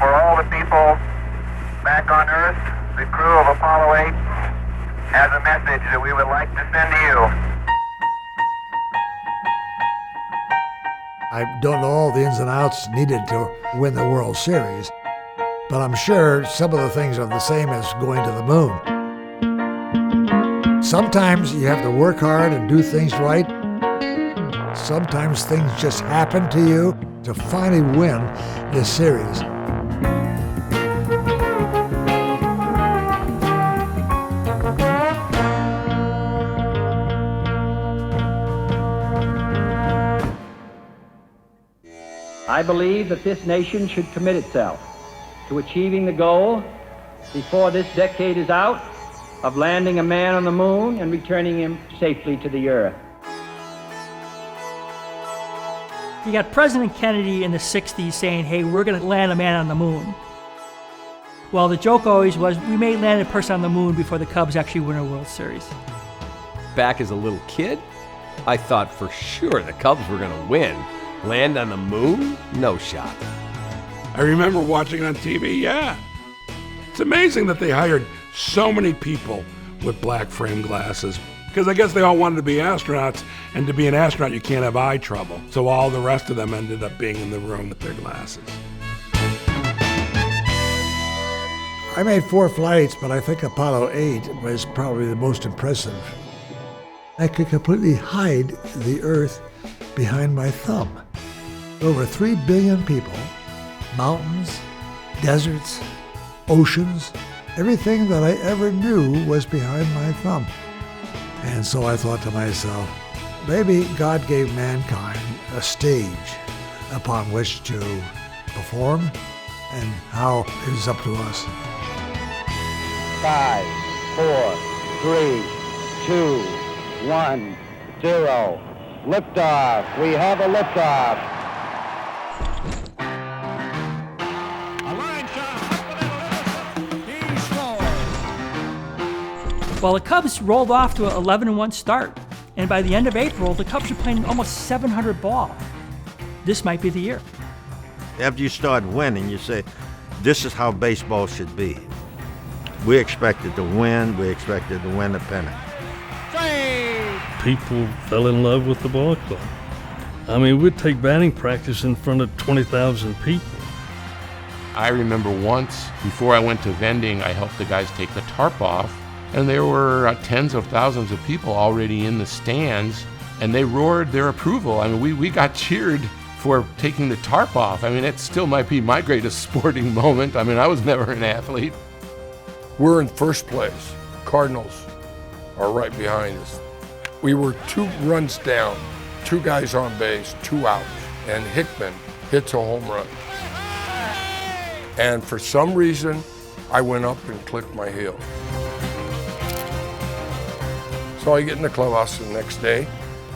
for all the people back on Earth, the crew of Apollo 8 has a message that we would like to send to you. I don't know all the ins and outs needed to win the World Series, but I'm sure some of the things are the same as going to the moon. Sometimes you have to work hard and do things right. Sometimes things just happen to you to finally win this series. I believe that this nation should commit itself to achieving the goal before this decade is out of landing a man on the moon and returning him safely to the earth. You got President Kennedy in the 60s saying, hey, we're going to land a man on the moon. Well, the joke always was, we may land a person on the moon before the Cubs actually win a World Series. Back as a little kid, I thought for sure the Cubs were going to win. Land on the moon? No shot. I remember watching on TV, yeah. It's amazing that they hired so many people with black frame glasses, because I guess they all wanted to be astronauts, and to be an astronaut you can't have eye trouble. So all the rest of them ended up being in the room with their glasses. I made 4 flights, but I think Apollo 8 was probably the most impressive. I could completely hide the Earth behind my thumb. Over 3 billion people, mountains, deserts, oceans, everything that I ever knew was behind my thumb. And so I thought to myself, maybe God gave mankind a stage upon which to perform, and how it is up to us. 5, 4, 3, 2, 1, 0. Liftoff. We have a liftoff. Well, the Cubs rolled off to an 11-1 start, and by the end of April, the Cubs were playing almost 700 ball. This might be the year. After you start winning, you say, this is how baseball should be. We expected to win. We expected to win the pennant. People fell in love with the ball club. I mean, we'd take batting practice in front of 20,000 people. I remember once, before I went to vending, I helped the guys take the tarp off, and there were tens of thousands of people already in the stands, and they roared their approval. I mean, we got cheered for taking the tarp off. I mean, it still might be my greatest sporting moment. I mean, I was never an athlete. We're in first place. Cardinals are right behind us. We were 2 runs down, 2 guys on base, 2 outs, and Hickman hits a home run. And for some reason, I went up and clicked my heel. So I get in the clubhouse the next day,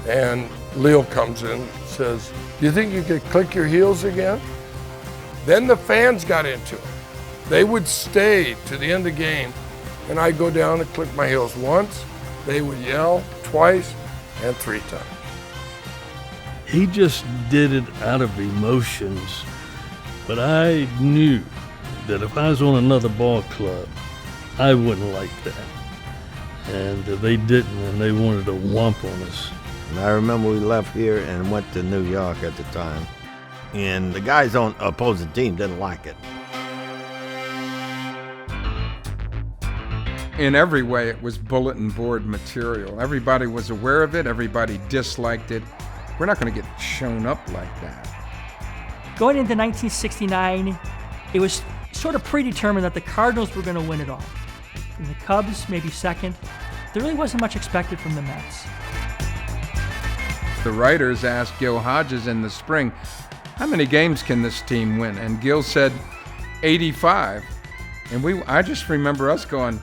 and Leo comes in and says, do you think you could click your heels again? Then the fans got into it. They would stay to the end of the game, and I'd go down and click my heels once, they would yell twice, and 3 times. He just did it out of emotions, but I knew that if I was on another ball club, I wouldn't like that. And they didn't, and they wanted to whomp on us. And I remember we left here and went to New York at the time, and the guys on opposing team didn't like it. In every way, it was bulletin board material. Everybody was aware of it. Everybody disliked it. We're not going to get shown up like that. Going into 1969, it was sort of predetermined that the Cardinals were going to win it all. And the Cubs, maybe second. There really wasn't much expected from the Mets. The writers asked Gil Hodges in the spring, how many games can this team win? And Gil said, 85. And I just remember us going,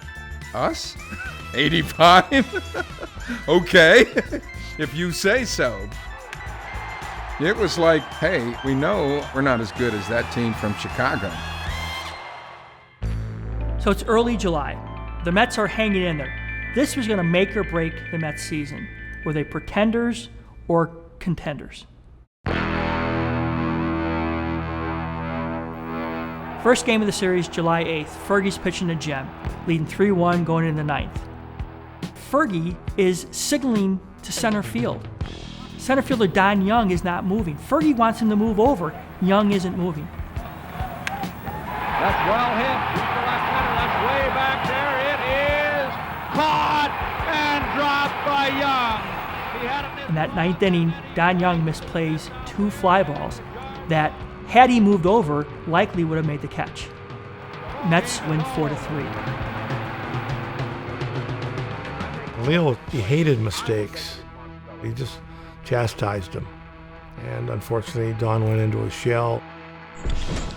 us? 85? Okay, if you say so. It was like, hey, we know we're not as good as that team from Chicago. So it's early July. The Mets are hanging in there. This was going to make or break the Mets season. Were they pretenders or contenders? First game of the series, July 8th. Fergie's pitching to Jem, leading 3-1 going into the ninth. Fergie is signaling to center field. Center fielder Don Young is not moving. Fergie wants him to move over. Young isn't moving. That's well hit. Deep to left center. That's way back there. It is caught and dropped by Young. He had him In that ninth inning, Don Young misplays 2 fly balls that, had he moved over, likely would have made the catch. Mets win 4-3. Leo, he hated mistakes. He just chastised him. And unfortunately, Don went into a shell.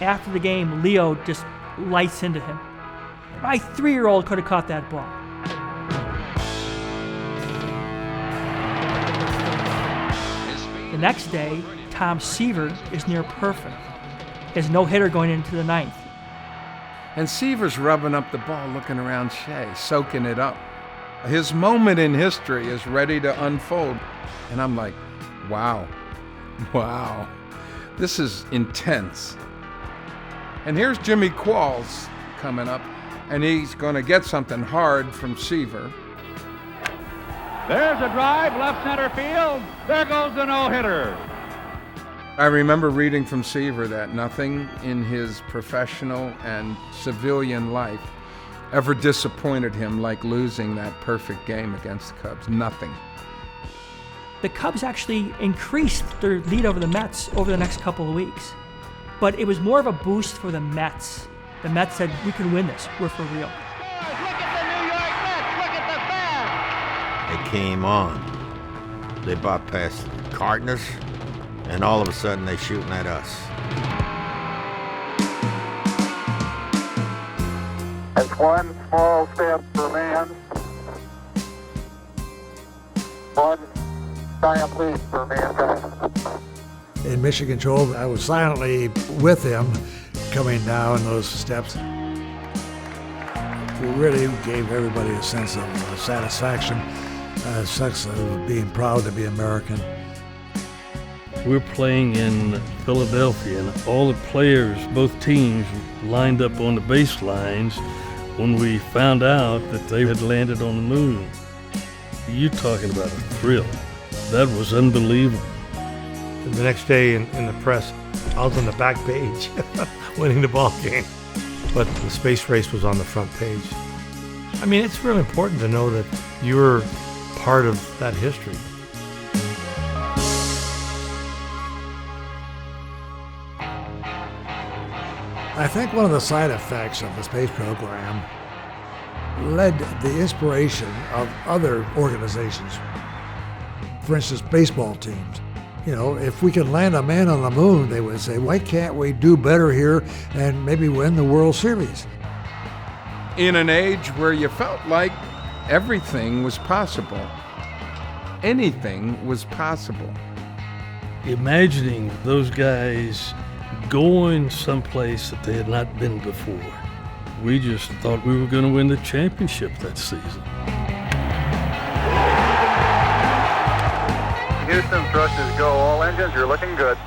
After the game, Leo just lights into him. My 3-year-old could have caught that ball. The next day, Tom Seaver is near perfect. His no-hitter going into the ninth. And Seaver's rubbing up the ball, looking around Shea, soaking it up. His moment in history is ready to unfold. And I'm like, wow, this is intense. And here's Jimmy Qualls coming up, and he's going to get something hard from Seaver. There's a drive, left center field. There goes the no-hitter. I remember reading from Seaver that nothing in his professional and civilian life ever disappointed him like losing that perfect game against the Cubs. Nothing. The Cubs actually increased their lead over the Mets over the next couple of weeks. But it was more of a boost for the Mets. The Mets said, we can win this. We're for real. Look at the New York Mets. Look at the fans. They came on. They bypassed the Cardinals, and all of a sudden they're shooting at us. It's one small step for man, one giant leap for mankind. In mission control, I was silently with him coming down those steps. It really gave everybody a sense of satisfaction, a sense of being proud to be American. We're playing in Philadelphia, and all the players, both teams, lined up on the baselines when we found out that they had landed on the moon. You're talking about a thrill. That was unbelievable. And the next day in the press, I was on the back page, winning the ball game. But the space race was on the front page. I mean, it's really important to know that you're part of that history. I think one of the side effects of the space program led the inspiration of other organizations. For instance, baseball teams. You know, if we can land a man on the moon, they would say, why can't we do better here and maybe win the World Series? In an age where you felt like everything was possible. Anything was possible. Imagining those guys going someplace that they had not been before. We just thought we were going to win the championship that season. Houston, thrusters go. All engines, you're looking good.